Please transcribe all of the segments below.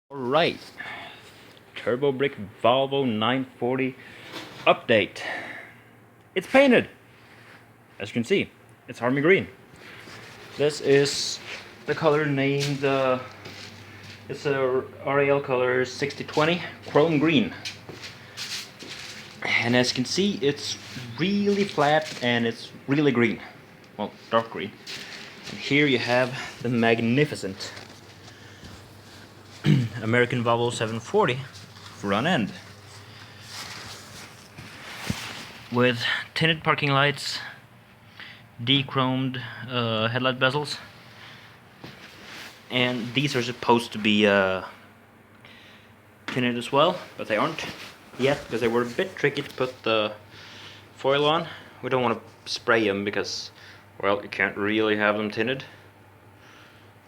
Alright, Turbo Brick Volvo 940 update. It's painted! As you can see, it's army green. This is the color named, it's a RAL color 6020 chrome green. And as you can see, it's really flat and it's really green. Well, dark green. And here you have the magnificent American Volvo 740 front end with tinted parking lights, de-chromed headlight bezels, and these are supposed to be tinted as well, but they aren't yet because they were a bit tricky to put the foil on. We don't want to spray them because, well, you can't really have them tinted,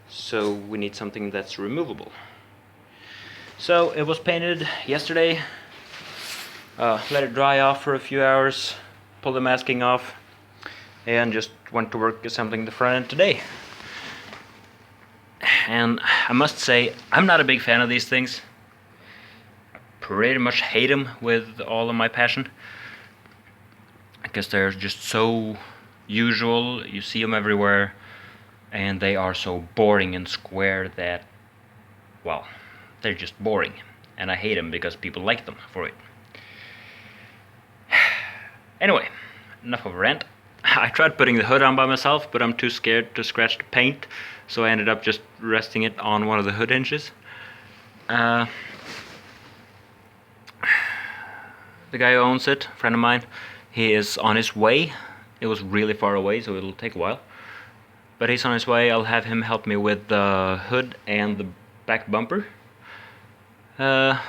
so we need something that's removable. So it was painted yesterday, let it dry off for a few hours, pull the masking off, and just went to work assembling the front end today. And I must say, I'm not a big fan of these things. I pretty much hate them with all of my passion, because they're just so usual, you see them everywhere, and they are so boring and square that, well, they're just boring, and I hate them because people like them for it. Anyway, enough of a rant. I tried putting the hood on by myself, but I'm too scared to scratch the paint, so I ended up just resting it on one of the hood hinges. The guy who owns it, a friend of mine, he is on his way. It was really far away, so it'll take a while. But he's on his way. I'll have him help me with the hood and the back bumper. The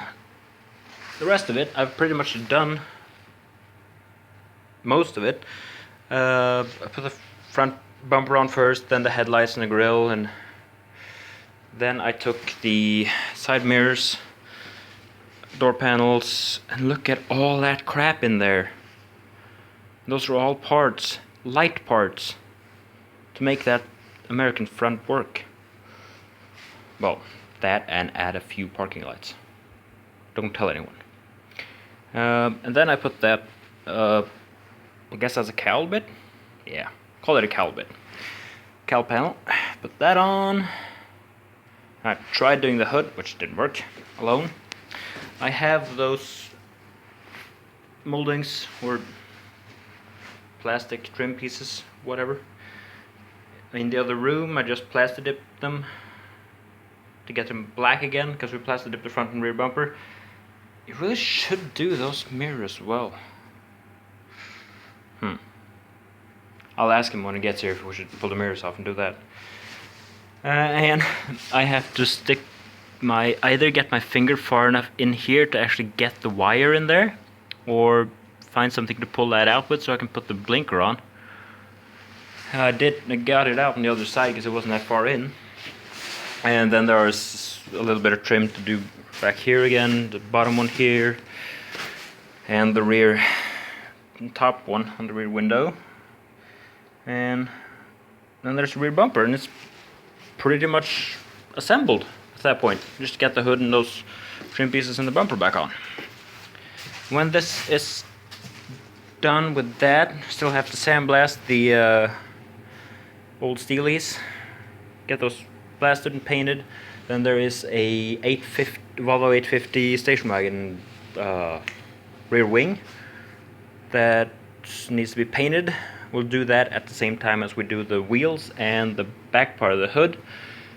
rest of it, I've pretty much done most of it. I put the front bumper on first, then the headlights and the grille, and then I took the side mirrors, door panels, and look at all that crap in there. Those are all parts, light parts, to make that American front work. Well, that and add a few parking lights. Don't tell anyone. And then I put that, I guess that's a cowl bit? Yeah, call it a cowl bit. Cowl panel, put that on. I tried doing the hood, which didn't work alone. I have those moldings or plastic trim pieces, whatever. In the other room, I just plastic dipped them to get them black again, because we plastic dipped the front and rear bumper. You really should do those mirrors as well. I'll ask him when he gets here if we should pull the mirrors off and do that. And I have to either get my finger far enough in here to actually get the wire in there, or find something to pull that out with so I can put the blinker on. I got it out on the other side because it wasn't that far in. And then there's a little bit of trim to do back here again, the bottom one here, and the rear top one on the rear window. And then there's the rear bumper, and it's pretty much assembled at that point. Just get the hood and those trim pieces and the bumper back on. When this is done with that, still have to sandblast the old steelies, get those blasted and painted. Then there is a Volvo 850 station wagon rear wing that needs to be painted. We'll do that at the same time as we do the wheels and the back part of the hood,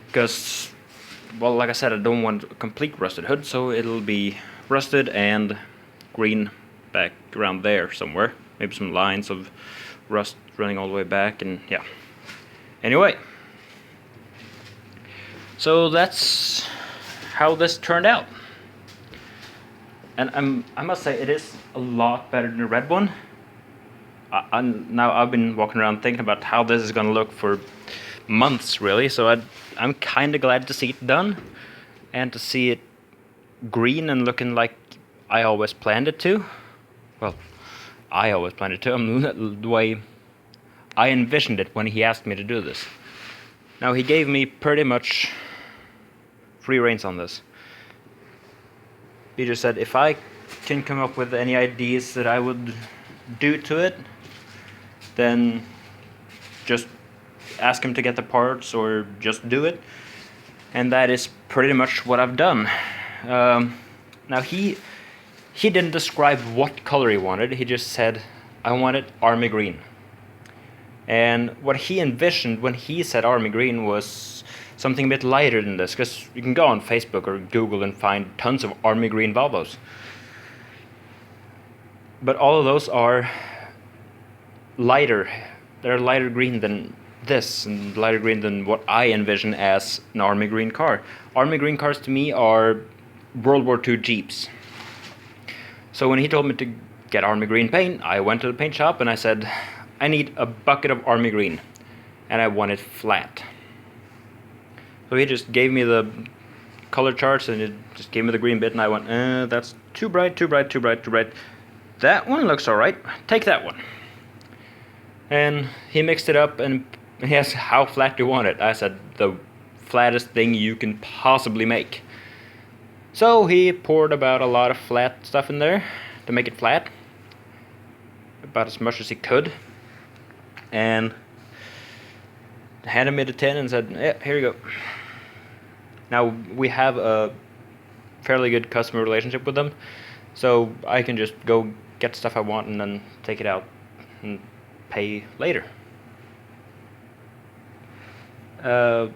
because, well, like I said, I don't want a complete rusted hood, so it'll be rusted and green back around there somewhere. Maybe some lines of rust running all the way back, and yeah. Anyway, so that's how this turned out. And I must say, it is a lot better than the red one. Now I've been walking around thinking about how this is going to look for months, really. So I'm kind of glad to see it done, and to see it green and looking like I always planned it to. Well, I always planned it to. The way I envisioned it when he asked me to do this. Now, he gave me pretty much free reins on this. he just said if I can come up with any ideas that I would do to it, then just ask him to get the parts or just do it. And that is pretty much what I've done. Now he didn't describe what color he wanted. He just said, I want it army green. And what he envisioned when he said army green was something a bit lighter than this, because you can go on Facebook or Google and find tons of army green Volvos. But all of those are lighter. They're lighter green than this, and lighter green than what I envision as an army green car. Army green cars to me are World War II Jeeps. So when he told me to get army green paint, I went to the paint shop and I said, I need a bucket of army green, and I want it flat. So he just gave me the color charts and it just gave me the green bit, and I went, that's too bright, too bright, too bright, too bright. That one looks alright, take that one. And he mixed it up and he asked, how flat do you want it? I said, the flattest thing you can possibly make. So he poured about a lot of flat stuff in there to make it flat, about as much as he could, and handed me the tin and said, yeah, here you go. Now we have a fairly good customer relationship with them, so I can just go get stuff I want and then take it out and pay later.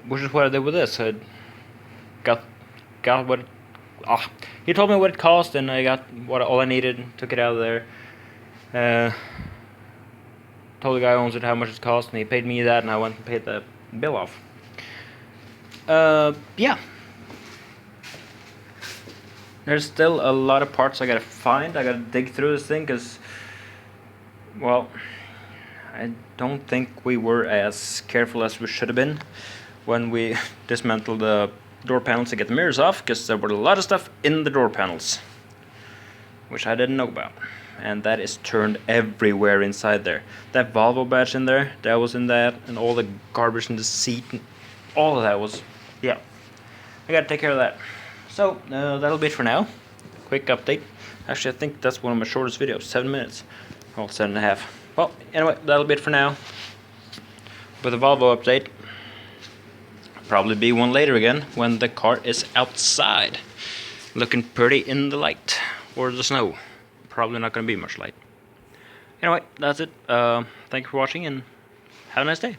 Which is what I did with this. I got what he told me what it cost, and I got all I needed, took it out of there. Told the guy who owns it how much it cost, and he paid me that, and I went and paid the bill off. Yeah. There's still a lot of parts I gotta find. I gotta dig through this thing, because, well, I don't think we were as careful as we should have been when we dismantled the door panels to get the mirrors off, because there were a lot of stuff in the door panels, which I didn't know about. And that is turned everywhere inside there. That Volvo badge in there, that was in that, and all the garbage in the seat, and all of that was, yeah. I gotta take care of that. So, that'll be it for now. Quick update. Actually, I think that's one of my shortest videos, 7 minutes. Well, 7.5. Well, anyway, that'll be it for now. With a Volvo update. Probably be one later again, when the car is outside. Looking pretty in the light, or the snow. Probably not going to be much light. Anyway, that's it. Thank you for watching, and have a nice day.